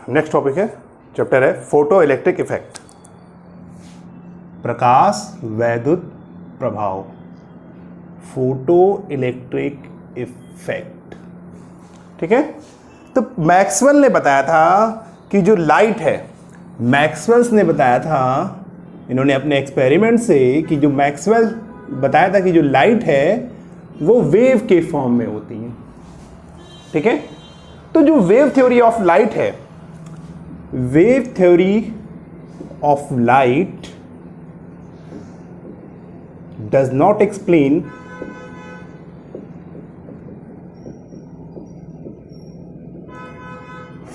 Next topic है, chapter है photo electric effect, प्रकाश वैद्युत प्रभाव, फोटो इलेक्ट्रिक इफेक्ट। ठीक है, तो मैक्सवेल ने बताया था कि जो लाइट है, मैक्सवेल्स ने बताया था, इन्होंने अपने एक्सपेरिमेंट से कि जो मैक्सवेल बताया था कि जो लाइट है वो वेव के फॉर्म में होती है। ठीक है, तो जो वेव थ्योरी ऑफ लाइट है, wave theory of light does not explain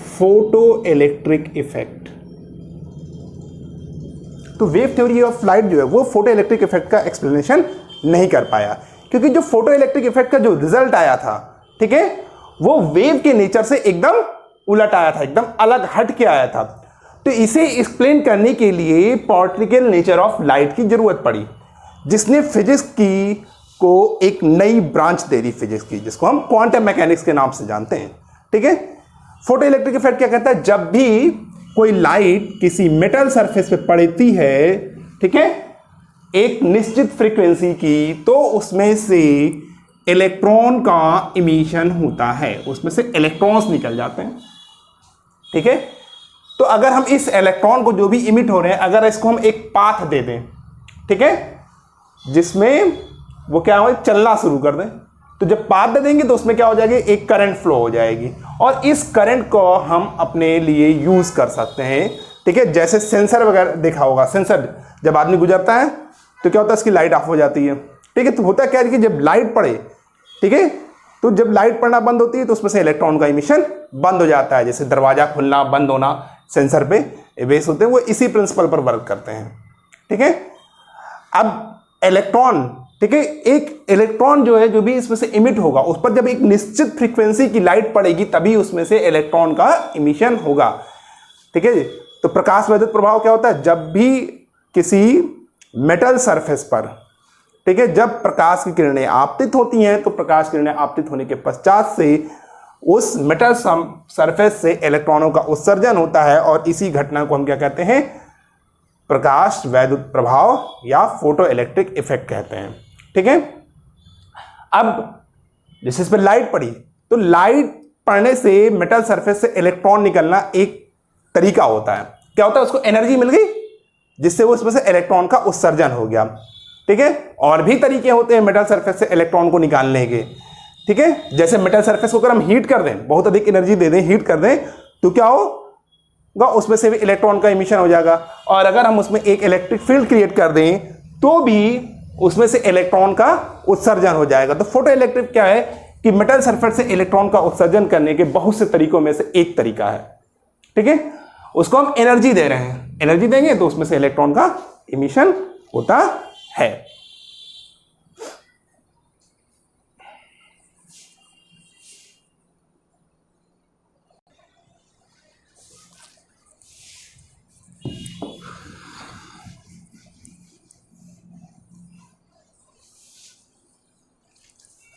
photo electric effect. तो वेव थ्योरी ऑफ लाइट जो है वो फोटो इलेक्ट्रिक इफेक्ट का एक्सप्लेनेशन नहीं कर पाया, क्योंकि जो फोटो इलेक्ट्रिक इफेक्ट का जो रिजल्ट आया था, ठीक है, वो वेव के नेचर से एकदम उलट आया था, एकदम अलग हट के आया था। तो इसे एक्सप्लेन करने के लिए पार्टिकल नेचर ऑफ लाइट की जरूरत पड़ी, जिसने फिजिक्स की को एक नई ब्रांच दे दी फिजिक्स की, जिसको हम क्वांटम मैकेनिक्स के नाम से जानते हैं। ठीक है, फोटो इलेक्ट्रिक इफेक्ट क्या कहता है, जब भी कोई लाइट किसी मेटल सरफेस पे पड़ती है, ठीक है, एक निश्चित फ्रीक्वेंसी की, तो उसमें से इलेक्ट्रॉन का इमिशन होता है, उसमें से इलेक्ट्रॉन्स निकल जाते हैं। ठीक है, तो अगर हम इस इलेक्ट्रॉन को जो भी इमिट हो रहे हैं, अगर इसको हम एक पाथ दे दें, ठीक है, जिसमें वो क्या हो, चलना शुरू कर दें, तो जब पाथ दे देंगे तो उसमें क्या हो जाएगी, एक करंट फ्लो हो जाएगी, और इस करंट को हम अपने लिए यूज कर सकते हैं। ठीक है, जैसे सेंसर वगैरह देखा होगा, सेंसर जब आदमी गुजरता है तो क्या होता है, उसकी लाइट ऑफ हो जाती है। ठीक है, तो होता क्या है कि जब लाइट पड़े, ठीक है, तो जब लाइट पड़ना बंद होती है तो उसमें से इलेक्ट्रॉन का इमिशन बंद हो जाता है। जैसे दरवाजा खुलना बंद होना सेंसर पे बेस होते हैं, वो इसी प्रिंसिपल पर वर्क करते हैं। ठीक है, अब इलेक्ट्रॉन, ठीक है, एक इलेक्ट्रॉन जो है, जो भी इसमें से इमिट होगा, उस पर जब एक निश्चित फ्रीक्वेंसी की लाइट पड़ेगी तभी उसमें से इलेक्ट्रॉन का इमिशन होगा। ठीक है, तो प्रकाश वैद्युत प्रभाव क्या होता है, जब भी किसी मेटल सरफेस पर, ठीक है, जब प्रकाश की किरणें आपतित होती हैं, तो प्रकाश किरणें आपतित होने के पश्चात से उस मेटल सरफेस से इलेक्ट्रॉनों का उत्सर्जन होता है, और इसी घटना को हम क्या कहते हैं, प्रकाश वैद्युत प्रभाव या फोटो इलेक्ट्रिक इफेक्ट कहते हैं। ठीक है, अब जैसे इस पर लाइट पड़ी, तो लाइट पड़ने से मेटल सरफेस से इलेक्ट्रॉन निकलना एक तरीका होता है। क्या होता है, उसको एनर्जी मिल गई, जिससे वो उसमें से इलेक्ट्रॉन का उत्सर्जन हो गया। ठीक है, और भी तरीके होते हैं मेटल सरफेस से इलेक्ट्रॉन को निकालने के। ठीक है, जैसे मेटल सरफेस को अगर हम हीट कर दें, बहुत अधिक एनर्जी दे दें, हीट कर दें, तो क्या होगा, उसमें से भी इलेक्ट्रॉन का इमिशन हो जाएगा। और अगर हम उसमें एक इलेक्ट्रिक फील्ड क्रिएट कर दें, तो भी उसमें से इलेक्ट्रॉन का उत्सर्जन हो जाएगा। तो फोटो इलेक्ट्रिक क्या है कि मेटल सरफेस से इलेक्ट्रॉन का उत्सर्जन करने के बहुत से तरीकों में से एक तरीका है। ठीक है, उसको हम एनर्जी दे रहे हैं, एनर्जी देंगे तो उसमें से इलेक्ट्रॉन का इमिशन होता है।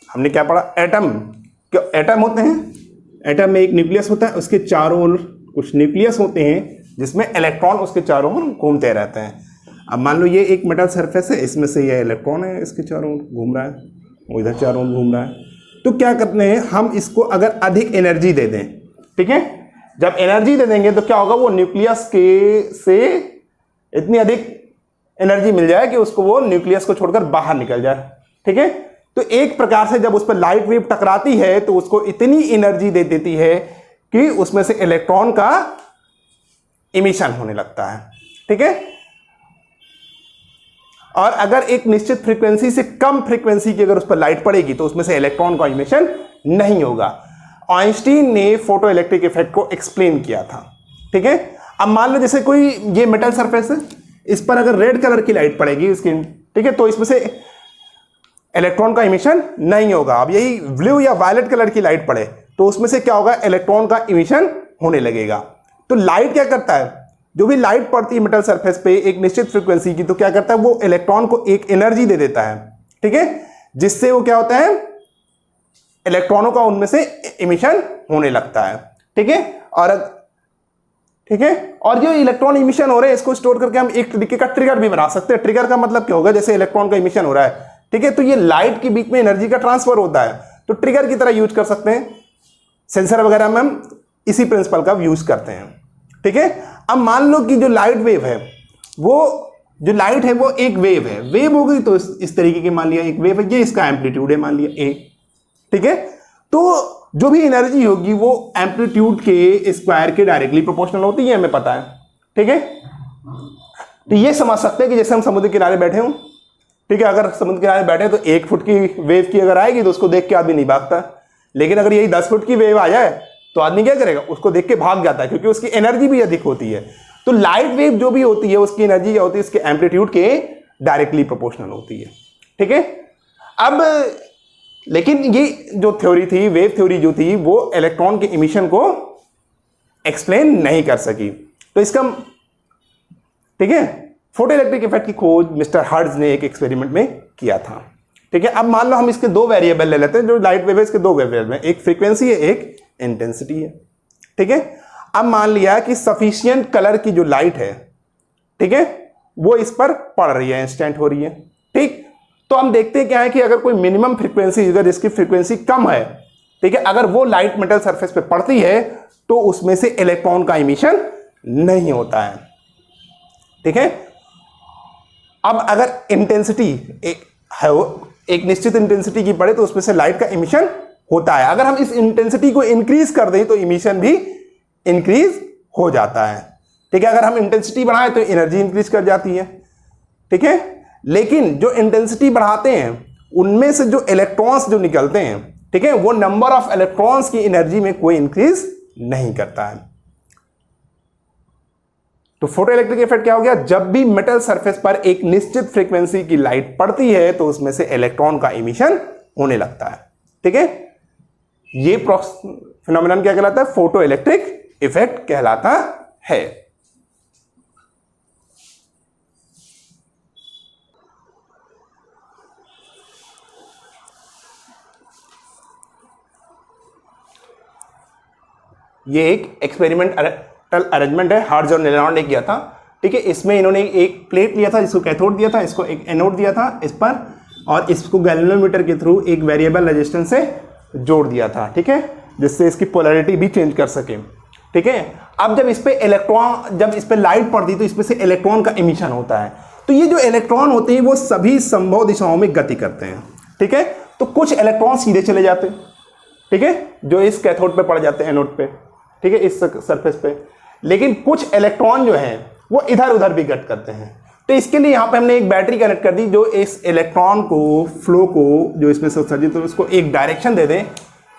हमने क्या पढ़ा, एटम, क्या एटम होते हैं, एटम में एक न्यूक्लियस होता है, उसके चारों ओर कुछ न्यूक्लियस होते हैं जिसमें इलेक्ट्रॉन उसके चारों ओर घूमते रहते हैं। अब मान लो ये एक मेटल सरफेस है, इसमें से ये इलेक्ट्रॉन है, इसके चारों ओर घूम रहा है, वो इधर चारों ओर घूम रहा है। तो क्या करते हैं हम, इसको अगर अधिक एनर्जी दे दें, ठीक है, जब एनर्जी दे देंगे तो क्या होगा, वो न्यूक्लियस के से इतनी अधिक एनर्जी मिल जाए कि उसको वो न्यूक्लियस को छोड़कर बाहर निकल जाए। ठीक है, तो एक प्रकार से जब उस पर लाइट वेव टकराती है तो उसको इतनी एनर्जी दे देती है कि उसमें से इलेक्ट्रॉन का इमिशन होने लगता है। ठीक है, और अगर एक निश्चित फ्रीक्वेंसी से कम फ्रीक्वेंसी की अगर उस पर लाइट पड़ेगी तो उसमें से इलेक्ट्रॉन का इमिशन नहीं होगा। आइंस्टीन ने फोटो इलेक्ट्रिक इफेक्ट को एक्सप्लेन किया था। ठीक है, अब मान लो जैसे कोई ये मेटल सरफेस है, इस पर अगर रेड कलर की लाइट पड़ेगी इसकी, ठीक है, तो इसमें से इलेक्ट्रॉन का इमिशन नहीं होगा। अब यही ब्लू या वायलेट कलर की लाइट पड़े तो उसमें से क्या होगा, इलेक्ट्रॉन का इमिशन होने लगेगा। तो लाइट क्या करता है, जो भी लाइट पड़ती है मेटल सरफेस पे एक निश्चित फ्रीक्वेंसी की, तो क्या करता है, वो इलेक्ट्रॉन को एक एनर्जी दे देता है। ठीक है, जिससे वो क्या होता है, इलेक्ट्रॉनों का उनमें से इमिशन होने लगता है। ठीक है, और ठीक है। और जो इलेक्ट्रॉन इमिशन हो रहे हैं इसको स्टोर करके हम एक तरीके का ट्रिगर भी बना सकते हैं। ट्रिगर का मतलब क्या होगा, जैसे इलेक्ट्रॉन का इमिशन हो रहा है, ठीक है, तो ये लाइट के बीच में एनर्जी का ट्रांसफर होता है, तो ट्रिगर की तरह यूज कर सकते हैं। सेंसर वगैरह में हम इसी प्रिंसिपल का यूज करते हैं, ठीक है। अब मान लो कि जो लाइट वेव है, वो जो लाइट है वो एक वेव है, वेव हो गई तो इस तरीके की मान लिया एक वेव है, ये इसका एम्पलीट्यूड है मान लिया ए, ठीक है। तो जो भी एनर्जी होगी वो एम्पलीट्यूड के स्क्वायर के डायरेक्टली प्रोपोर्शनल होती है, हमें पता है, ठीक है। तो ये समझ सकते हैं कि जैसे हम समुद्र किनारे बैठे हों, ठीक है, अगर समुद्र किनारे बैठे तो 1 फुट की वेव की अगर आएगी तो उसको देख के आदमी नहीं भागता, लेकिन अगर यही 10 फुट की वेव आ जाए तो आदमी क्या करेगा, उसको देख के भाग जाता है, क्योंकि उसकी एनर्जी भी अधिक होती है। तो लाइट वेव जो भी होती है उसकी एनर्जी क्या होती है, इसके एम्पलीट्यूड के डायरेक्टली प्रोपोर्शनल होती है, ठीक है। अब लेकिन ये जो थ्योरी थी, वेव थ्योरी जो थी, वो इलेक्ट्रॉन के इमिशन को एक्सप्लेन नहीं कर सकी। तो इसका, ठीक है, फोटो इलेक्ट्रिक इफेक्ट की खोज मिस्टर हर्ट्ज ने एक एक्सपेरिमेंट में किया था, ठीक है। अब मान लो हम इसके 2 वेरिएबल ले लेते हैं, जो लाइट वेव है इसके 2 वेरिएबल है, एक फ्रीक्वेंसी है, एक इंटेंसिटी है, ठीक है। अब मान लिया कि सफिशिएंट कलर की जो लाइट है, ठीक है, वो इस पर पड़ रही है, इंस्टेंट हो रही है, ठीक। तो हम देखते हैं क्या है कि अगर कोई मिनिमम फ्रीक्वेंसी, अगर इसकी फ्रीक्वेंसी कम है, ठीक है, अगर वो लाइट मेटल सरफेस पे पड़ती है तो उसमें से इलेक्ट्रॉन का इमिशन नहीं होता है, ठीक है। अब अगर इंटेंसिटी एक निश्चित इंटेंसिटी की पड़े तो उसमें से लाइट का इमिशन होता है। अगर हम इस इंटेंसिटी को इंक्रीज कर दें तो इमिशन भी इंक्रीज हो जाता है, ठीक है। अगर हम इंटेंसिटी बढ़ाएं तो एनर्जी इंक्रीज कर जाती है, ठीक है। लेकिन जो इंटेंसिटी बढ़ाते हैं उनमें से जो इलेक्ट्रॉन्स जो निकलते हैं, ठीक है, वो नंबर ऑफ इलेक्ट्रॉन्स की एनर्जी में कोई इंक्रीज नहीं करता है। तो फोटो इलेक्ट्रिक इफेक्ट क्या हो गया, जब भी मेटल सरफेस पर एक निश्चित फ्रीक्वेंसी की लाइट पड़ती है तो उसमें से इलेक्ट्रॉन का इमिशन होने लगता है, ठीक है। ये फिनोमेनन क्या कहलाता है, फोटो इलेक्ट्रिक इफेक्ट कहलाता है। ये एक एक्सपेरिमेंटल अरेंजमेंट है, हर्ट्ज और लेनार्ड ने किया था, ठीक है। इसमें इन्होंने एक प्लेट लिया था जिसको कैथोड दिया था, इसको एक एनोड दिया था इस पर, और इसको गैल्वेनोमीटर के थ्रू एक वेरिएबल रेजिस्टेंस से जोड़ दिया था, ठीक है, जिससे इसकी पोलैरिटी भी चेंज कर सके, ठीक है। अब जब इस पे लाइट पड़ती तो इसमें से इलेक्ट्रॉन का इमिशन होता है। तो ये जो इलेक्ट्रॉन होते हैं वो सभी संभव दिशाओं में गति करते हैं, ठीक है। तो कुछ इलेक्ट्रॉन सीधे चले जाते हैं, ठीक है, जो इस कैथोड पे पड़ जाते हैं, एनोड पे, ठीक है, इस सरफेस पे। लेकिन कुछ इलेक्ट्रॉन जो हैं वो इधर उधर भी गति करते हैं। तो इसके लिए यहाँ पे हमने एक बैटरी कनेक्ट कर दी जो इस इलेक्ट्रॉन को, फ्लो को जो इसमें से उत्सर्जित हो उसको एक डायरेक्शन दे दें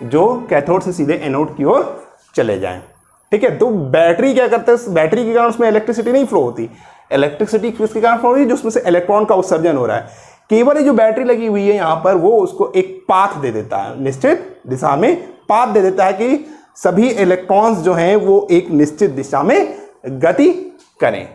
जो कैथोड से सीधे एनोड की ओर चले जाएं, ठीक है। तो बैटरी क्या करते हैं, बैटरी के कारण उसमें इलेक्ट्रिसिटी नहीं फ्लो होती, इलेक्ट्रिसिटी किसके कारण फ्लो हो रही है, जो उसमें से इलेक्ट्रॉन का उत्सर्जन हो रहा है। केवल ये जो बैटरी लगी हुई है यहाँ पर, वो उसको एक पाथ दे देता है, निश्चित दिशा में पाथ दे देता है कि सभी इलेक्ट्रॉन्स जो हैं वो एक निश्चित दिशा में गति करें,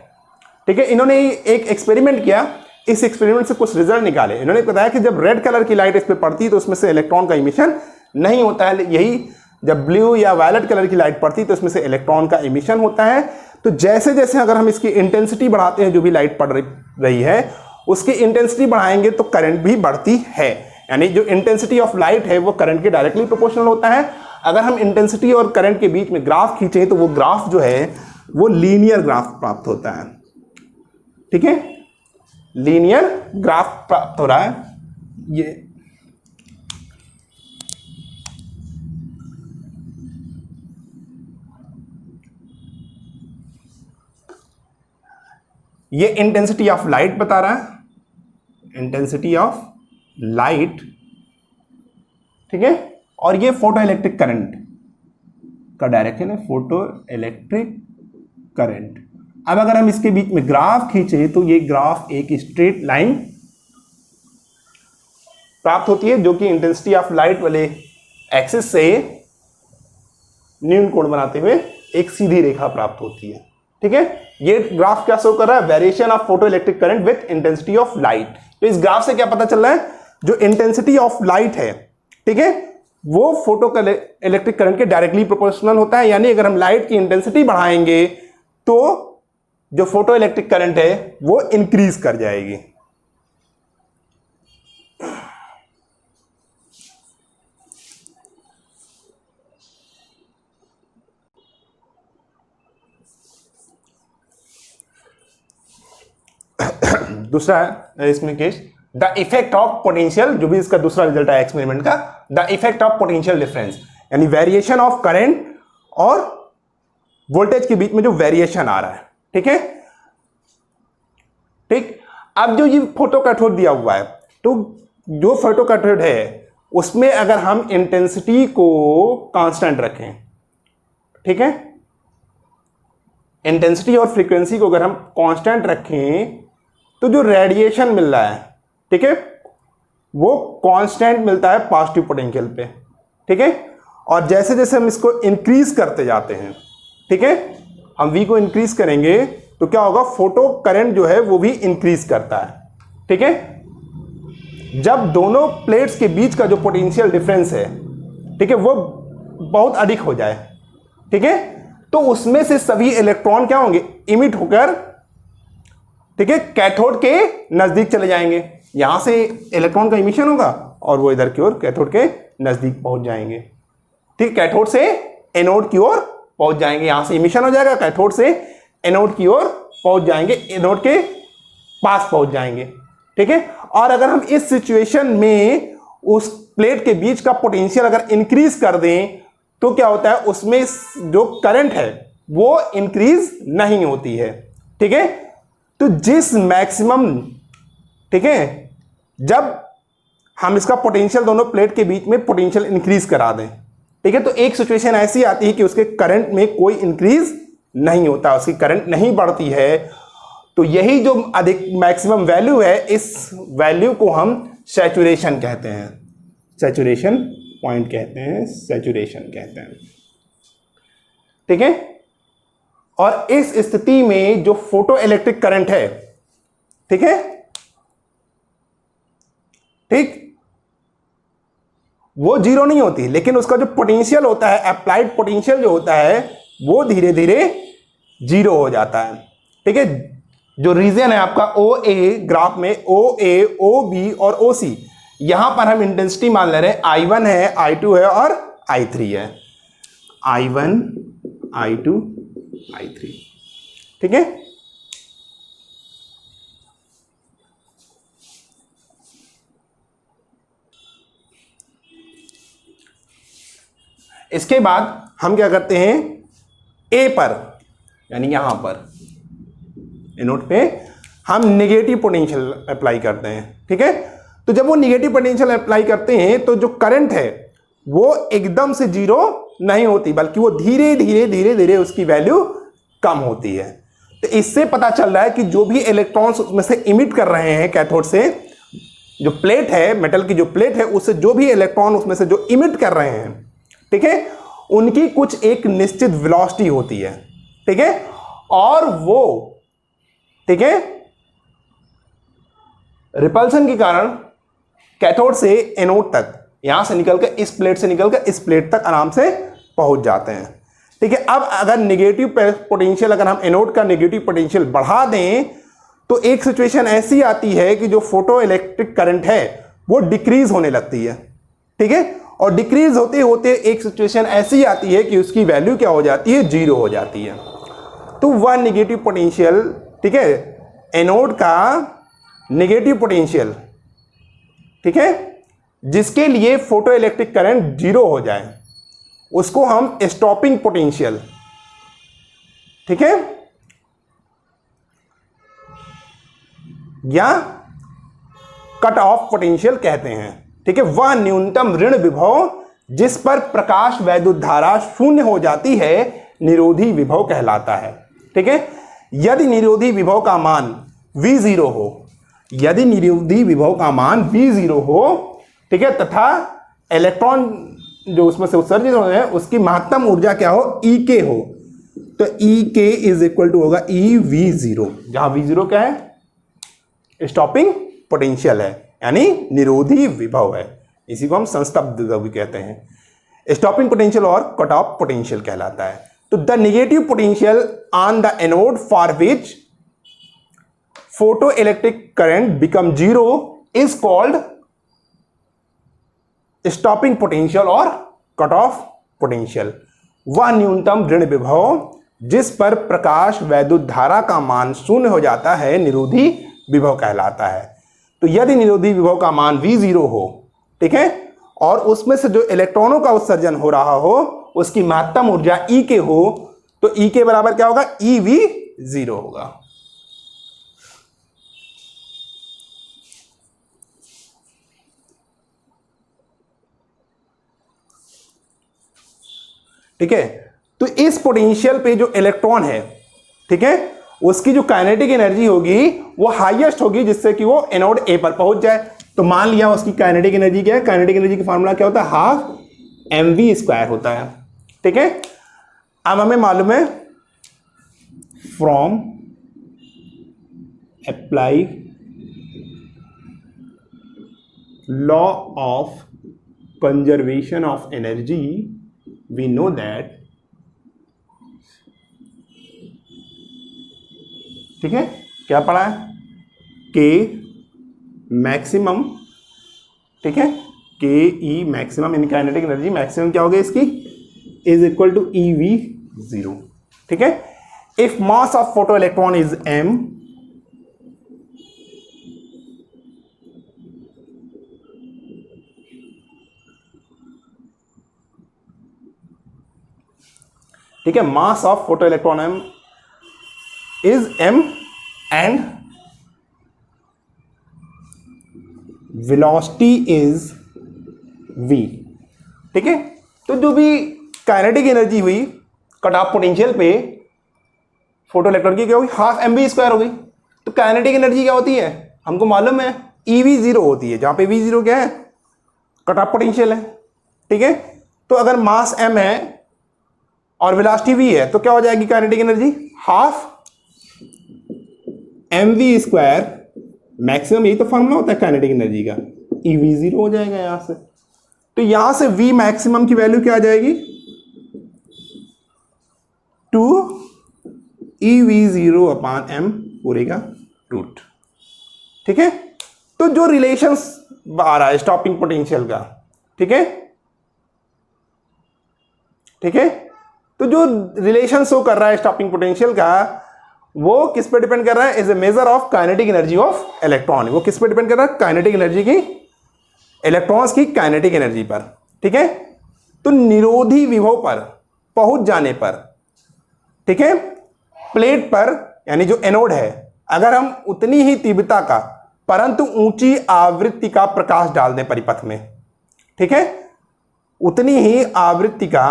ठीक है। इन्होंने एक एक्सपेरिमेंट किया, इस एक्सपेरिमेंट से कुछ रिजल्ट निकाले। इन्होंने बताया कि जब रेड कलर की लाइट इस पर पड़ती है तो उसमें से इलेक्ट्रॉन का इमिशन नहीं होता है, यही जब ब्लू या वायलेट कलर की लाइट पड़ती है तो इसमें से इलेक्ट्रॉन का इमिशन होता है। तो जैसे जैसे अगर हम इसकी इंटेंसिटी बढ़ाते हैं, जो भी लाइट पड़ रही है उसकी इंटेंसिटी बढ़ाएंगे तो करंट भी बढ़ती है, यानी जो इंटेंसिटी ऑफ लाइट है वो करंट के डायरेक्टली प्रोपोर्शनल होता है। अगर हम इंटेंसिटी और करंट के बीच में ग्राफ खींचें तो वो ग्राफ जो है वो लीनियर ग्राफ प्राप्त होता है, ठीक है, लीनियर ग्राफ प्राप्त हो रहा है। ये इंटेंसिटी ऑफ लाइट बता रहा है, इंटेंसिटी ऑफ लाइट, ठीक है। और ये फोटो इलेक्ट्रिक करंट का डायरेक्शन है, फोटो इलेक्ट्रिक करंट। अब अगर हम इसके बीच में ग्राफ खींचे तो ये ग्राफ एक स्ट्रेट लाइन प्राप्त होती है जो कि इंटेंसिटी ऑफ लाइट वाले एक्सिस से न्यून कोण बनाते हुए एक सीधी रेखा प्राप्त होती है, ठीक है। ये ग्राफ क्या शो कर रहा है, variation of photo electric current with intensity of light. तो इस ग्राफ से क्या पता चल रहा है, जो इंटेंसिटी ऑफ लाइट है, ठीक है, वो फोटो इलेक्ट्रिक करंट के डायरेक्टली प्रोपोर्शनल होता है। यानी अगर हम लाइट की इंटेंसिटी बढ़ाएंगे तो जो फोटो इलेक्ट्रिक करंट है वो इंक्रीज कर जाएगी। दूसरा है इसमें case, the effect of potential, जो भी इसका दूसरा रिजल्ट आया एक्सपेरिमेंट का, the effect of potential difference, यानी वेरिएशन ऑफ करंट और वोल्टेज के बीच में जो वेरिएशन आ रहा है। ठीक है, ठीक। अब जो ये फोटो कैथोड दिया हुआ है, तो जो फोटो कैथोड है उसमें अगर हम इंटेंसिटी को कांस्टेंट रखें, ठीक है, इंटेंसिटी और फ्रीक्वेंसी को अगर हम कांस्टेंट रखें तो जो रेडिएशन मिल रहा है, ठीक है, वो कांस्टेंट मिलता है पॉजिटिव पोटेंशियल पे। ठीक है, और जैसे जैसे हम इसको इंक्रीज करते जाते हैं, ठीक है, हम V को इंक्रीज करेंगे तो क्या होगा, फोटो करंट जो है वो भी इंक्रीज करता है। ठीक है, जब दोनों प्लेट्स के बीच का जो पोटेंशियल डिफरेंस है, ठीक है, वो बहुत अधिक हो जाए, ठीक है, तो उसमें से सभी इलेक्ट्रॉन क्या होंगे, इमिट होकर, ठीक है, कैथोड के नजदीक चले जाएंगे। यहां से इलेक्ट्रॉन का इमिशन होगा और वो इधर की ओर कैथोड के नजदीक पहुंच जाएंगे। ठीक, कैथोड से एनोड की ओर पहुंच जाएंगे। यहां से इमिशन हो जाएगा, कैथोड से एनोड की ओर पहुंच जाएंगे, एनोड के पास पहुंच जाएंगे। ठीक है, और अगर हम इस सिचुएशन में उस प्लेट के बीच का पोटेंशियल अगर इंक्रीज कर दें तो क्या होता है, उसमें जो करंट है वो इंक्रीज नहीं होती है। ठीक है, तो जिस मैक्सिमम, ठीक है, जब हम इसका पोटेंशियल दोनों प्लेट के बीच में पोटेंशियल इंक्रीज करा दें, ठीक है, तो एक सिचुएशन ऐसी आती है कि उसके करंट में कोई इंक्रीज नहीं होता, उसकी करंट नहीं बढ़ती है। तो यही जो अधिक मैक्सिमम वैल्यू है, इस वैल्यू को हम सैचुरेशन कहते हैं, सैचुरेशन पॉइंट कहते हैं, सैचुरेशन कहते हैं। ठीक है, और इस स्थिति में जो फोटो इलेक्ट्रिक करंट है, ठीक है, ठीक, वो जीरो नहीं होती, लेकिन उसका जो पोटेंशियल होता है, अप्लाइड पोटेंशियल जो होता है, वो धीरे धीरे जीरो हो जाता है। ठीक है, जो रीजन है आपका ओ ए ग्राफ में, ओ ए, ओ बी और ओ सी, यहां पर हम इंटेंसिटी मान ले रहे हैं I1 है, I2 है और I3 है, I1, I2, I3। ठीक है, इसके बाद हम क्या करते हैं, ए पर, यानी यहां पर एनोड पे हम नेगेटिव पोटेंशियल अप्लाई करते हैं। ठीक है, तो जब वो नेगेटिव पोटेंशियल अप्लाई करते हैं तो जो करंट है वो एकदम से जीरो नहीं होती, बल्कि वो धीरे धीरे धीरे धीरे उसकी वैल्यू कम होती है। तो इससे पता चल रहा है कि जो भी इलेक्ट्रॉन्स उसमें से इमिट कर रहे हैं कैथोड से, जो प्लेट है, मेटल की जो प्लेट है, उससे जो भी इलेक्ट्रॉन उसमें से जो इमिट कर रहे हैं, ठीक है, उनकी कुछ एक निश्चित वेलोसिटी होती है। ठीक है, और वो, ठीक है, रिपल्सन के कारण कैथोड से एनोड तक, यहां से निकलकर, इस प्लेट से निकलकर इस प्लेट तक आराम से पहुंच जाते हैं। ठीक है, अब अगर नेगेटिव पोटेंशियल, अगर हम एनोड का नेगेटिव पोटेंशियल बढ़ा दें तो एक सिचुएशन ऐसी आती है कि जो फोटो इलेक्ट्रिक करंट है वो डिक्रीज होने लगती है। ठीक है, और डिक्रीज होते होते एक सिचुएशन ऐसी आती है कि उसकी वैल्यू क्या हो जाती है, जीरो हो जाती है। तो वह नेगेटिव पोटेंशियल, ठीक है, एनोड का नेगेटिव पोटेंशियल, ठीक है, जिसके लिए फोटो इलेक्ट्रिक करंट जीरो हो जाए, उसको हम स्टॉपिंग पोटेंशियल, ठीक है, या कट ऑफ पोटेंशियल कहते हैं। ठीक है, वह न्यूनतम ऋण विभव जिस पर प्रकाश वैद्युत धारा शून्य हो जाती है निरोधी विभव कहलाता है। ठीक है, यदि निरोधी विभव का मान V0 हो, यदि निरोधी विभव का मान V0 हो, ठीक है, तथा इलेक्ट्रॉन जो उसमें से उत्सर्जित हो रहे हैं उसकी महत्तम ऊर्जा क्या हो, EK हो, तो EK इज इक्वल टू होगा EV0, जहां V0 क्या है, स्टॉपिंग पोटेंशियल है, यानी निरोधी विभव है। इसी को हम संस्तब्ध भी कहते हैं। स्टॉपिंग पोटेंशियल और कट ऑफ पोटेंशियल कहलाता है। तो the negative potential on the anode for which photo electric current become zero is called stopping potential और कट ऑफ पोटेंशियल। वह न्यूनतम ऋण विभव जिस पर प्रकाश वैद्युत धारा का मान शून्य हो जाता है निरोधी विभव कहलाता है। तो यदि निरोधी विभव का मान V0 हो, ठीक है, और उसमें से जो इलेक्ट्रॉनों का उत्सर्जन हो रहा हो उसकी महत्तम ऊर्जा E के हो, तो E के बराबर क्या होगा, EV0 होगा। ठीक है, तो इस पोटेंशियल पे जो इलेक्ट्रॉन है, ठीक है, उसकी जो काइनेटिक एनर्जी होगी वो हाईएस्ट होगी जिससे कि वो एनोड ए पर पहुंच जाए। तो मान लिया उसकी काइनेटिक एनर्जी क्या है, काइनेटिक एनर्जी का फार्मूला क्या होता है, हाफ mv² होता है। ठीक है, अब हमें मालूम है from apply law of conservation of energy we know that, ठीक है, क्या पढ़ा है, के मैक्सिमम, ठीक है, के ई maximum in kinetic energy maximum क्या हो गया इसकी, इज इक्वल टू EV0। ठीक है, if mass of photo electron is m, ठीक है, mass of photo electron m is m and velocity is v। ठीक है, तो जो भी काइनेटिक एनर्जी हुई कट ऑफ पोटेंशियल पे फोटो इलेक्ट्रॉन की क्या होगी, हाफ mv² हो गई। तो काइनेटिक एनर्जी क्या होती है हमको मालूम है, EV0 होती है, जहां पे V0 क्या है, कट ऑफ पोटेंशियल है। ठीक है, तो अगर मास m है और वेलोसिटी v है तो क्या हो जाएगी kinetic energy, half mv² maximum, यही तो फॉर्मूला होता है काइनेटिक एनर्जी का, EV0 हो जाएगा यहां से। तो यहां से v मैक्सिमम की वैल्यू क्या आ जाएगी, 2 EV0/m पूरे का रूट। ठीक है, तो जो रिलेशंस आ रहा है स्टॉपिंग पोटेंशियल का, ठीक है, ठीक है, तो जो रिलेशन शो कर रहा है स्टॉपिंग पोटेंशियल का वो किस पे डिपेंड कर रहा है, is a measure of kinetic energy of electron. वो किस पे डिपेंड कर रहा है, काइनेटिक एनर्जी की, इलेक्ट्रॉन्स की काइनेटिक एनर्जी पर। ठीक है, तो निरोधी विभव पर पहुंच जाने पर, ठीक है, प्लेट पर यानी जो एनोड है, अगर हम उतनी ही तीव्रता का परंतु ऊंची आवृत्ति का प्रकाश डाल दें परिपथ में, ठीक है, उतनी ही आवृत्ति का,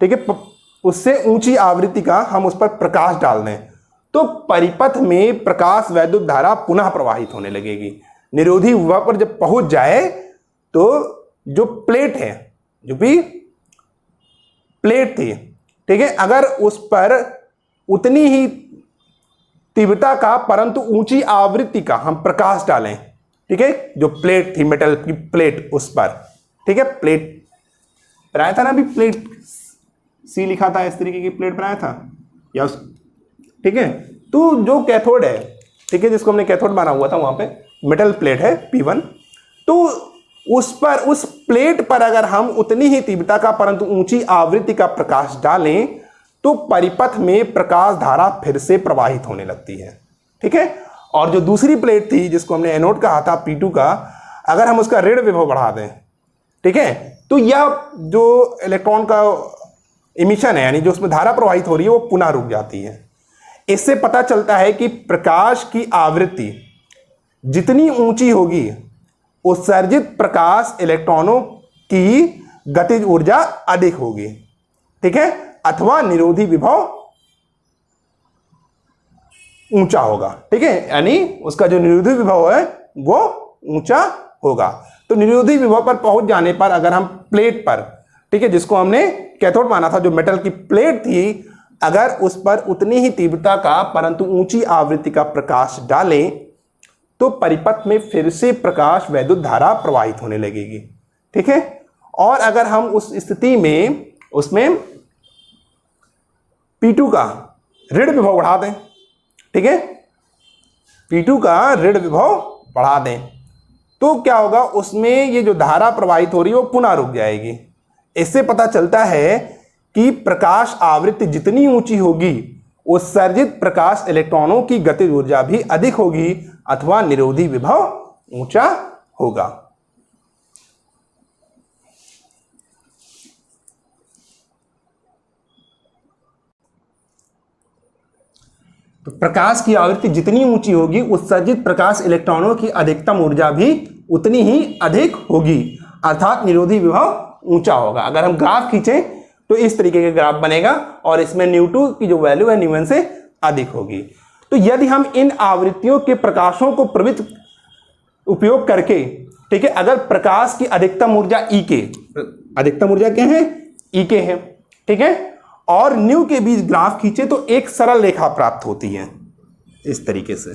ठीक है, उससे ऊंची आवृत्ति का हम उस पर प्रकाश डाल दें तो परिपथ में प्रकाश वैद्युत धारा पुनः प्रवाहित होने लगेगी। निरोधी विभव पर जब पहुंच जाए तो जो प्लेट है, जो भी प्लेट थी, ठीक है, अगर उस पर उतनी ही तीव्रता का परंतु ऊंची आवृत्ति का हम प्रकाश डालें, ठीक है, जो प्लेट थी मेटल की प्लेट उस पर, ठीक है, प्लेट बनाया था ना, अभी प्लेट सी लिखा था, इस तरीके की प्लेट बनाया था या उस, ठीक है, तो जो कैथोड है, ठीक है, जिसको हमने कैथोड बना हुआ था वहां पे मेटल प्लेट है P1, तो उस पर, उस प्लेट पर अगर हम उतनी ही तीव्रता का परंतु ऊंची आवृत्ति का प्रकाश डालें तो परिपथ में प्रकाश धारा फिर से प्रवाहित होने लगती है। ठीक है, और जो दूसरी प्लेट थी जिसको हमने एनोड कहा था P2 का, अगर हम उसका ऋण विभव बढ़ा दें, ठीक है, तो यह जो इलेक्ट्रॉन का इमिशन है यानी जो उसमें धारा प्रवाहित हो रही है वो पुनः रुक जाती है। इससे पता चलता है कि प्रकाश की आवृत्ति जितनी ऊंची होगी उत्सर्जित प्रकाश इलेक्ट्रॉनों की गतिज ऊर्जा अधिक होगी। ठीक है, अथवा निरोधी विभव ऊंचा होगा। ठीक है, यानी उसका जो निरोधी विभव है वो ऊंचा होगा। तो निरोधी विभव पर पहुंच जाने पर अगर हम प्लेट पर, ठीक है, जिसको हमने कैथोड माना था, जो मेटल की प्लेट थी, अगर उस पर उतनी ही तीव्रता का परंतु ऊंची आवृत्ति का प्रकाश डालें तो परिपथ में फिर से प्रकाश वैद्युत धारा प्रवाहित होने लगेगी। ठीक है, और अगर हम उस स्थिति में उसमें P2 का ऋण विभव बढ़ा दें, ठीक है, P2 का ऋण विभव बढ़ा दें, तो क्या होगा, उसमें ये जो धारा प्रवाहित हो रही है वो पुनः रुक जाएगी। इससे पता चलता है कि प्रकाश आवृत्ति जितनी ऊंची होगी उत्सर्जित प्रकाश इलेक्ट्रॉनों की गतिज ऊर्जा भी अधिक होगी अथवा निरोधी विभव ऊंचा होगा। तो प्रकाश की आवृत्ति जितनी ऊंची होगी उत्सर्जित प्रकाश इलेक्ट्रॉनों की अधिकतम ऊर्जा भी उतनी ही अधिक होगी, अर्थात निरोधी विभव ऊंचा होगा। अगर हम ग्राफ खींचें तो इस तरीके का ग्राफ बनेगा और इसमें ν2 की जो वैल्यू है ν1 से अधिक होगी। तो यदि हम इन आवृत्तियों के प्रकाशों को प्रवृत्त उपयोग करके, ठीक है, अगर प्रकाश की अधिकतम ऊर्जा E अधिकतम ऊर्जा क्या है, E है, ठीक है, और न्यू के बीच ग्राफ खींचे तो एक सरल रेखा प्राप्त होती है इस तरीके से।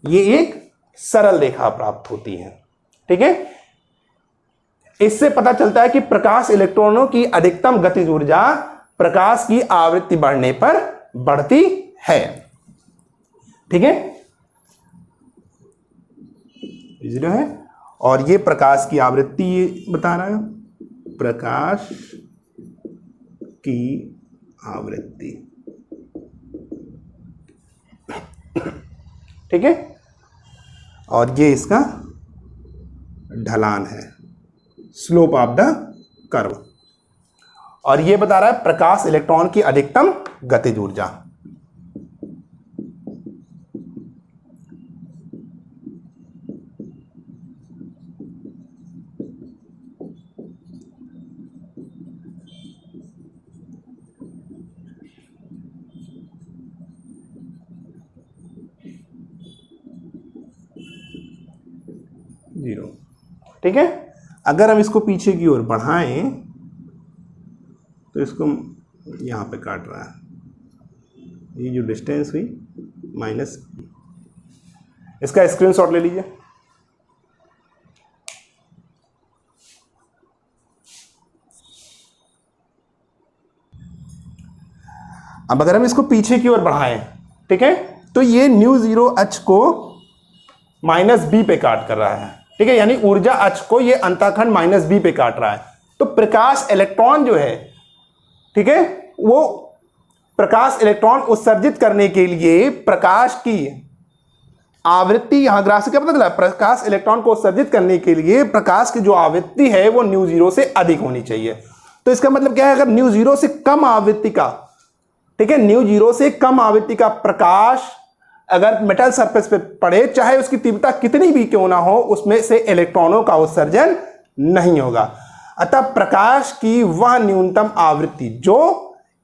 ये एक सरल रेखा प्राप्त होती है, ठीक है। इससे पता चलता है कि प्रकाश इलेक्ट्रॉनों की अधिकतम गतिज ऊर्जा प्रकाश की आवृत्ति बढ़ने पर बढ़ती है, ठीक है, जीरो है। और ये प्रकाश की आवृत्ति बता रहा है, प्रकाश की आवृत्ति, ठीक है, और ये इसका ढलान है, स्लोप ऑफ द कर्व, और ये बता रहा है प्रकाश इलेक्ट्रॉन की अधिकतम गतिज ऊर्जा। जीरो, ठीक है। अगर हम इसको पीछे की ओर बढ़ाएं तो इसको यहां पे काट रहा है, ये जो डिस्टेंस हुई माइनस, इसका स्क्रीनशॉट ले लीजिए। अब अगर हम इसको पीछे की ओर बढ़ाएं, ठीक है, तो ये ν0 अक्ष को -b पे काट कर रहा है, ठीक है, यानी ऊर्जा अक्ष को ये अंतःखंड -b पे काट रहा है। तो प्रकाश इलेक्ट्रॉन जो है, ठीक है, वो प्रकाश इलेक्ट्रॉन उत्सर्जित करने के लिए प्रकाश की आवृत्ति, यहां ग्राफ से क्या पता चला, प्रकाश इलेक्ट्रॉन को उत्सर्जित करने के लिए प्रकाश की जो आवृत्ति है वो ν0 से अधिक होनी चाहिए। तो इसका मतलब क्या है, अगर ν0 से कम आवृत्ति का, ठीक है, ν0 से कम आवृत्ति का प्रकाश अगर मेटल सरफेस पे पड़े, चाहे उसकी तीव्रता कितनी भी क्यों ना हो, उसमें से इलेक्ट्रॉनों का उत्सर्जन नहीं होगा। अतः प्रकाश की वह न्यूनतम आवृत्ति जो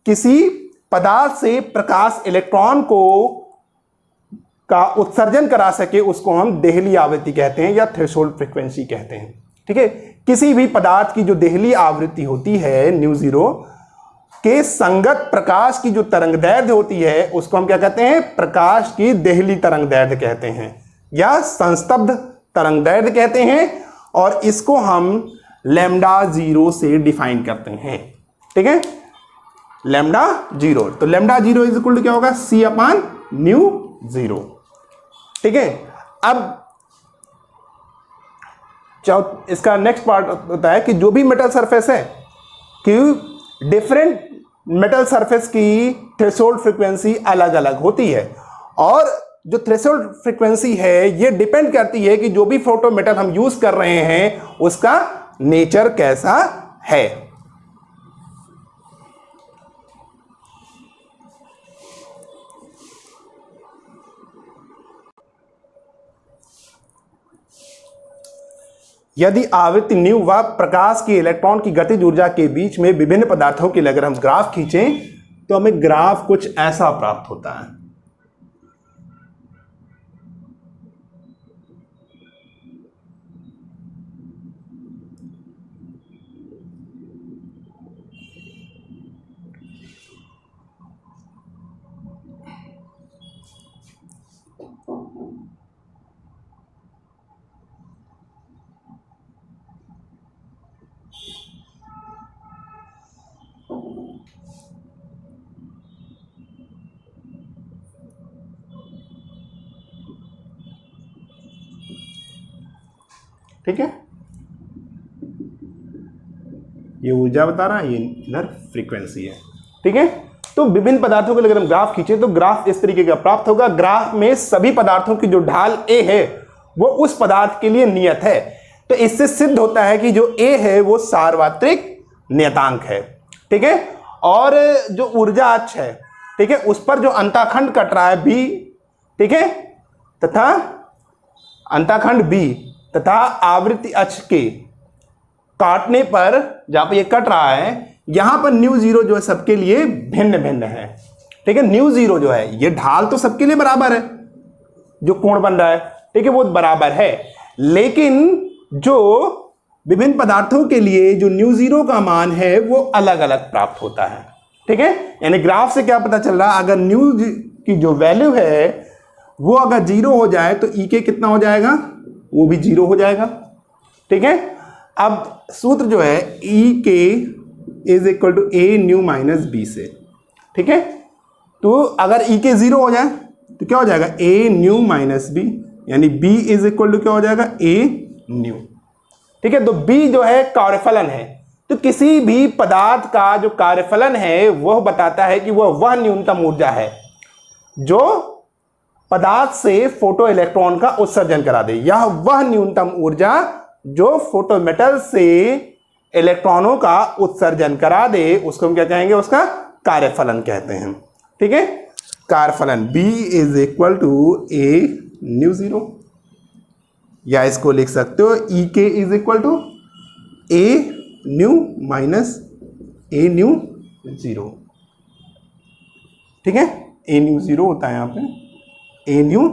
किसी पदार्थ से प्रकाश इलेक्ट्रॉन को का उत्सर्जन करा सके उसको हम देहली आवृत्ति कहते हैं या थ्रेशोल्ड फ्रीक्वेंसी कहते हैं, ठीक है। किसी भी पदार्थ की जो देहली आवृत्ति होती है ν0 के संगत प्रकाश की जो तरंगदैर्घ्य होती है उसको हम क्या कहते हैं, प्रकाश की देहली तरंगदैर्घ्य कहते हैं या संस्तब्ध तरंगदैर्घ्य कहते हैं, और इसको हम λ0 से डिफाइन करते हैं, ठीक है, λ0। तो λ0 इज इक्वल टू क्या होगा, C/ν0, ठीक है। अब इसका नेक्स्ट पार्ट होता है कि जो भी मेटल सरफेस है कि डिफरेंट मेटल सरफेस की थ्रेशोल्ड फ्रीक्वेंसी अलग अलग होती है, और जो थ्रेशोल्ड फ्रीक्वेंसी है ये डिपेंड करती है कि जो भी फोटो मेटल हम यूज कर रहे हैं उसका नेचर कैसा है। यदि आवृत्ति ν व प्रकाश की इलेक्ट्रॉन की गतिज ऊर्जा के बीच में विभिन्न पदार्थों की अगर हम ग्राफ खींचें तो हमें ग्राफ कुछ ऐसा प्राप्त होता है। ठीक है, ये ऊर्जा बता रहा है, ये इधर फ्रीक्वेंसी है। ठीक है, तो विभिन्न पदार्थों के लिए अगर हम ग्राफ खींचे तो ग्राफ इस तरीके का प्राप्त होगा। ग्राफ में सभी पदार्थों की जो ढाल ए है वो उस पदार्थ के लिए नियत है। तो इससे सिद्ध होता है कि जो ए है वो सार्वत्रिक नियतांक है। ठीक है, और जो ऊर्जा अक्ष है, ठीक है, उस पर जो अंतःखंड कट रहा है बी, ठीक है, तथा अंतःखंड बी तथा आवृत्ति अक्ष के काटने पर जहां पर ये कट रहा है यहां पर न्यू जीरो जो है सबके लिए भिन्न भिन्न है। ठीक है, न्यू जीरो जो है ये ढाल तो सबके लिए बराबर है, जो कोण बन रहा है, ठीक है, वो बराबर है, लेकिन जो विभिन्न पदार्थों के लिए जो न्यू जीरो का मान है वो अलग अलग प्राप्त होता है। ठीक है, यानी ग्राफ से क्या पता चल रहा है, अगर न्यू की जो वैल्यू है वो अगर जीरो हो जाए तो ई के कितना हो जाएगा, वो भी जीरो हो जाएगा। ठीक है, अब सूत्र जो है E K is equal to A nu minus B से। ठीक है, तो अगर ई के जीरो हो जाए तो क्या हो जाएगा, ए न्यू माइनस बी, यानी बी इज इक्वल टू क्या हो जाएगा, ए न्यू। ठीक है, तो बी जो है कार्यफलन है, तो किसी भी पदार्थ का जो कार्यफलन है वह बताता है कि वह न्यूनतम ऊर्जा है जो पदार्थ से फोटो इलेक्ट्रॉन का उत्सर्जन करा दे। यह वह न्यूनतम ऊर्जा जो फोटोमेटल से इलेक्ट्रॉनों का उत्सर्जन करा दे, उसको हम क्या कहेंगे, उसका कार्यफलन कहते हैं। ठीक है, कार्यफलन B is equal to A nu zero, या इसको लिख सकते हो E K is equal to A nu minus A nu zero. ठीक है, ए न्यू जीरो होता है यहां पे, ए न्यू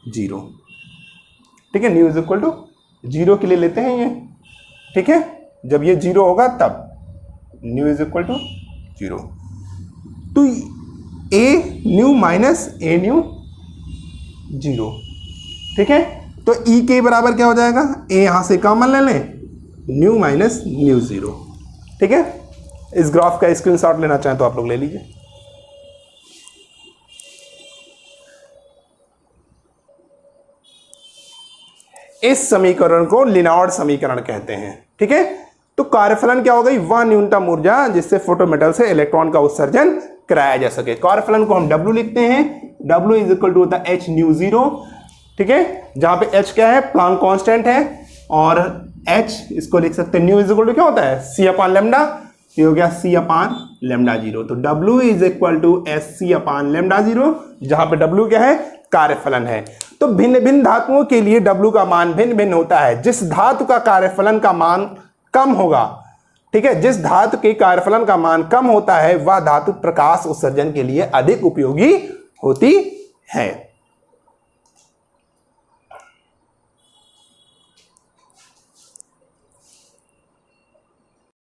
जीरो। ठीक है, nu is equal to zero के लिए लेते हैं ये। ठीक है, जब ये जीरो होगा तब nu is equal to zero, तो A nu minus A nu zero. ठीक है, तो ई के बराबर क्या हो जाएगा, ए यहां से कॉमन ले लें, न्यू माइनस न्यू जीरो। ठीक है, इस ग्राफ का स्क्रीनशॉट लेना चाहें तो आप लोग ले लीजिए। इस समीकरण को लिनार्ड समीकरण कहते हैं। ठीक है, तो कार्यफलन क्या हो गई, वह न्यूनतम ऊर्जा जिससे फोटोमेटल से इलेक्ट्रॉन का उत्सर्जन कराया जा सके। कार्यफलन को हम W लिखते हैं, W इज इक्वल टू होता है एच न्यू जीरो। ठीक है, जहां पे H क्या है, प्लांक कांस्टेंट है, और H इसको लिख सकते हैं, न्यू इज इक्वल टू क्या होता है, C अपान लेमडा, ये हो गया C अपान लेमडा जीरो। तो W is equal to SC upon lambda zero, जहां पे W क्या है, कार्यफलन है। तो भिन्न भिन्न धातुओं के लिए W का मान भिन्न भिन्न होता है। जिस धातु का कार्यफलन का मान कम होगा, ठीक है, जिस धातु के कार्यफलन का मान कम होता है वह धातु प्रकाश उत्सर्जन के लिए अधिक उपयोगी होती है।